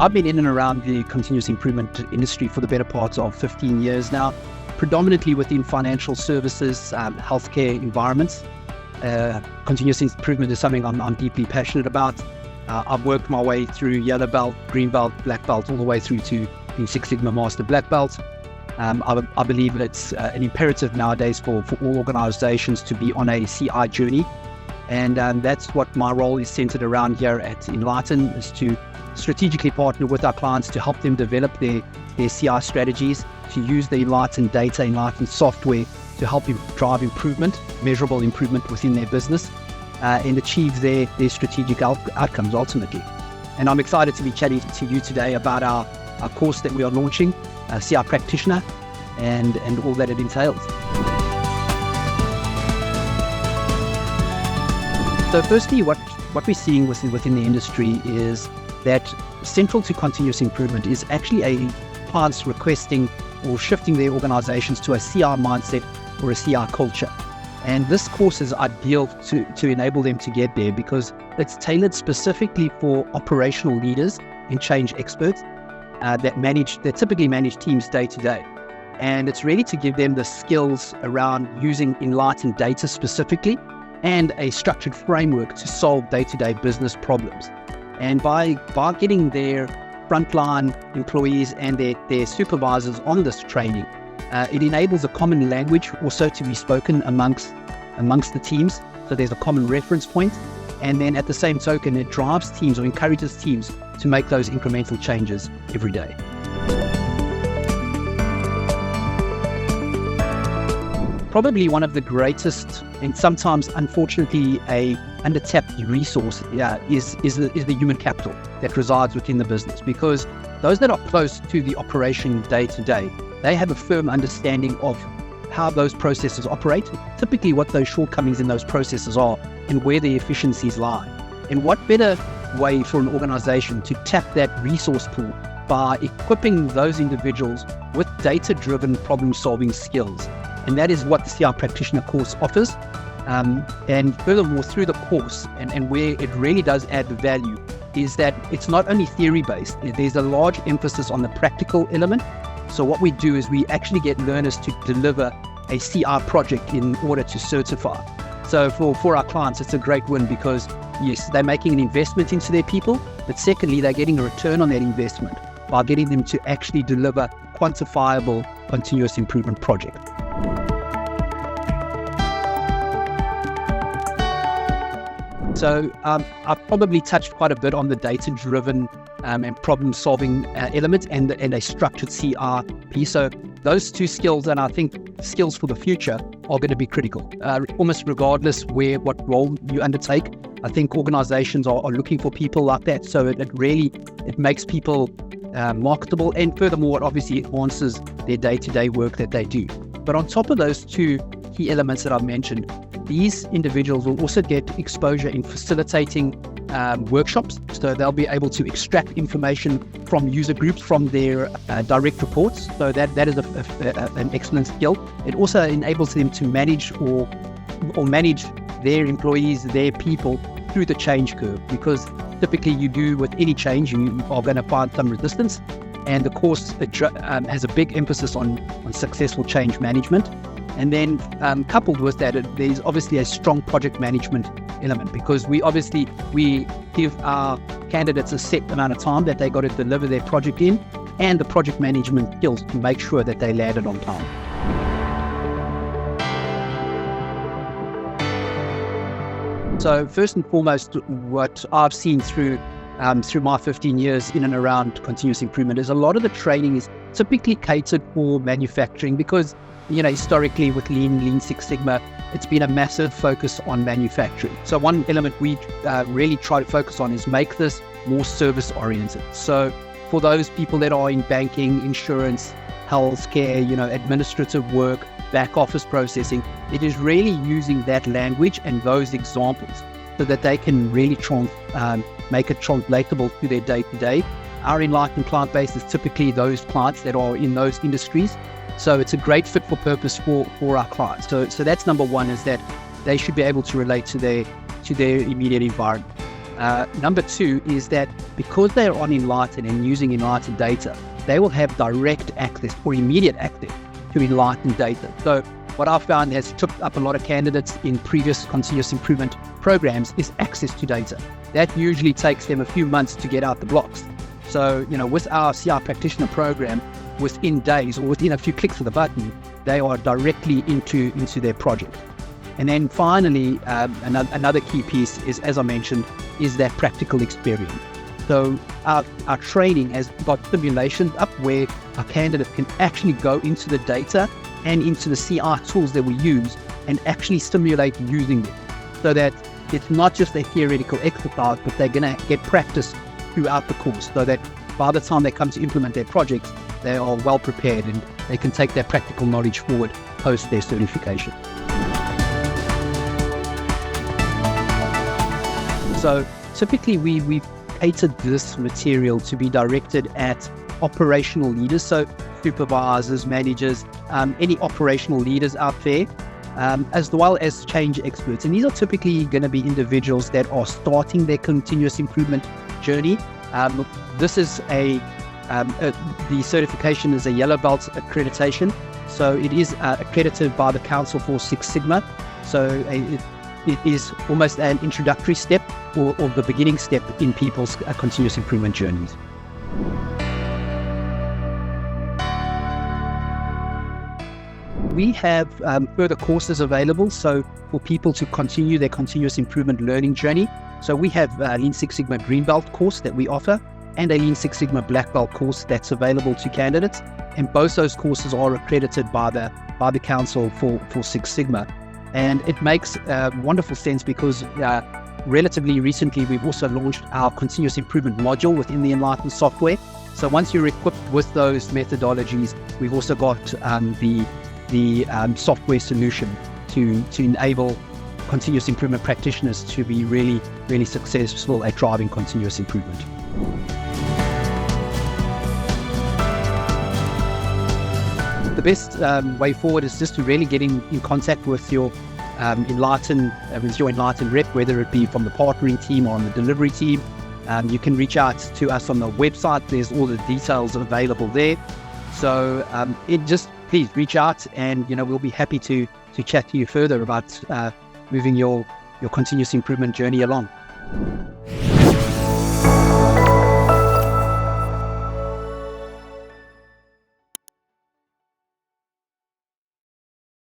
I've been in and around the continuous improvement industry for the better part of 15 years now, predominantly within financial services, healthcare environments. Continuous improvement is something I'm deeply passionate about. I've worked my way through yellow belt, green belt, black belt, all the way through to being Six Sigma Master Black Belt. I believe it's an imperative nowadays for all organizations to be on a CI journey. And that's what my role is centered around here at Enlighten, is to strategically partner with our clients to help them develop their CI strategies, to use the Enlighten data, Enlighten software to help drive improvement, measurable improvement within their business, and achieve their strategic outcomes ultimately. And I'm excited to be chatting to you today about our course that we are launching, CI Practitioner, and all that it entails. So firstly, what we're seeing within the industry is that central to continuous improvement is actually clients requesting or shifting their organizations to a CI mindset or a CI culture. And this course is ideal to enable them to get there, because it's tailored specifically for operational leaders and change experts that typically manage teams day to day. And it's really to give them the skills around using Enlighten data specifically and a structured framework to solve day-to-day business problems. And by getting their frontline employees and their supervisors on this training, it enables a common language also to be spoken amongst the teams. So there's a common reference point. And then at the same token, it drives teams or encourages teams to make those incremental changes every day. Probably one of the greatest and sometimes unfortunately a under-tapped resource is the human capital that resides within the business, because those that are close to the operation day to day, they have a firm understanding of how those processes operate, typically what those shortcomings in those processes are and where the efficiencies lie. And what better way for an organization to tap that resource pool by equipping those individuals with data-driven problem-solving skills. And that is what the CI Practitioner course offers. And furthermore, through the course, and where it really does add the value, is that it's not only theory-based, there's a large emphasis on the practical element. So what we do is we actually get learners to deliver a CI project in order to certify. So for our clients, it's a great win, because yes, they're making an investment into their people, but secondly, they're getting a return on that investment by getting them to actually deliver quantifiable continuous improvement project. So I've probably touched quite a bit on the data-driven and problem-solving element and a structured CR piece. So those two skills, and I think skills for the future, are going to be critical. Almost regardless what role you undertake, I think organizations are looking for people like that. So it makes people marketable, and furthermore, it obviously enhances their day-to-day work that they do. But on top of those two key elements that I've mentioned, these individuals will also get exposure in facilitating workshops. So they'll be able to extract information from user groups, from their direct reports. So that is an excellent skill. It also enables them to manage or manage their employees, their people, through the change curve, because typically you do with any change, you are going to find some resistance. And the course has a big emphasis on successful change management. And then coupled with that, there's obviously a strong project management element, because we give our candidates a set amount of time that they got to deliver their project in, and the project management skills to make sure that they land it on time. So first and foremost, what I've seen through my 15 years in and around continuous improvement is a lot of the training is typically catered for manufacturing, because historically with Lean Six Sigma, it's been a massive focus on manufacturing. So one element we really try to focus on is make this more service oriented. So for those people that are in banking, insurance, healthcare, administrative work, back office processing, it is really using that language and those examples so that they can really make it translatable to their day-to-day. Our Enlighten client base is typically those clients that are in those industries. So it's a great fit for purpose for our clients. So that's number one, is that they should be able to relate to their immediate environment. Number two is that because they're on Enlighten and using Enlighten data, they will have direct access or immediate access to Enlighten data. So what I've found has tripped up a lot of candidates in previous continuous improvement programs is access to data. That usually takes them a few months to get out the blocks. So, with our CI practitioner program, within days or within a few clicks of the button, they are directly into their project. And then finally, another key piece is, as I mentioned, is that practical experience. So our training has got simulations up where our candidates can actually go into the data and into the CI tools that we use and actually simulate using them, so that it's not just a theoretical exercise, but they're going to get practice throughout the course, so that by the time they come to implement their projects, they are well prepared and they can take their practical knowledge forward post their certification. So typically we've catered this material to be directed at operational leaders, so supervisors, managers, any operational leaders out there, as well as change experts. And these are typically going to be individuals that are starting their continuous improvement journey. This is the certification is a yellow belt accreditation, so it is accredited by the Council for Six Sigma. So it is almost an introductory step or the beginning step in people's continuous improvement journeys. We have further courses available, so for people to continue their continuous improvement learning journey. So we have a Lean Six Sigma Green Belt course that we offer, and a Lean Six Sigma Black Belt course that's available to candidates. And both those courses are accredited by the Council for Six Sigma. And it makes wonderful sense because relatively recently, we've also launched our continuous improvement module within the Enlighten software. So once you're equipped with those methodologies, we've also got the software solution to enable continuous improvement practitioners to be really, really successful at driving continuous improvement. The best way forward is just to really get in contact with your Enlighten rep, whether it be from the partnering team or on the delivery team. You can reach out to us on the website. There's all the details available there. So please reach out, and we'll be happy to chat to you further about moving your continuous improvement journey along.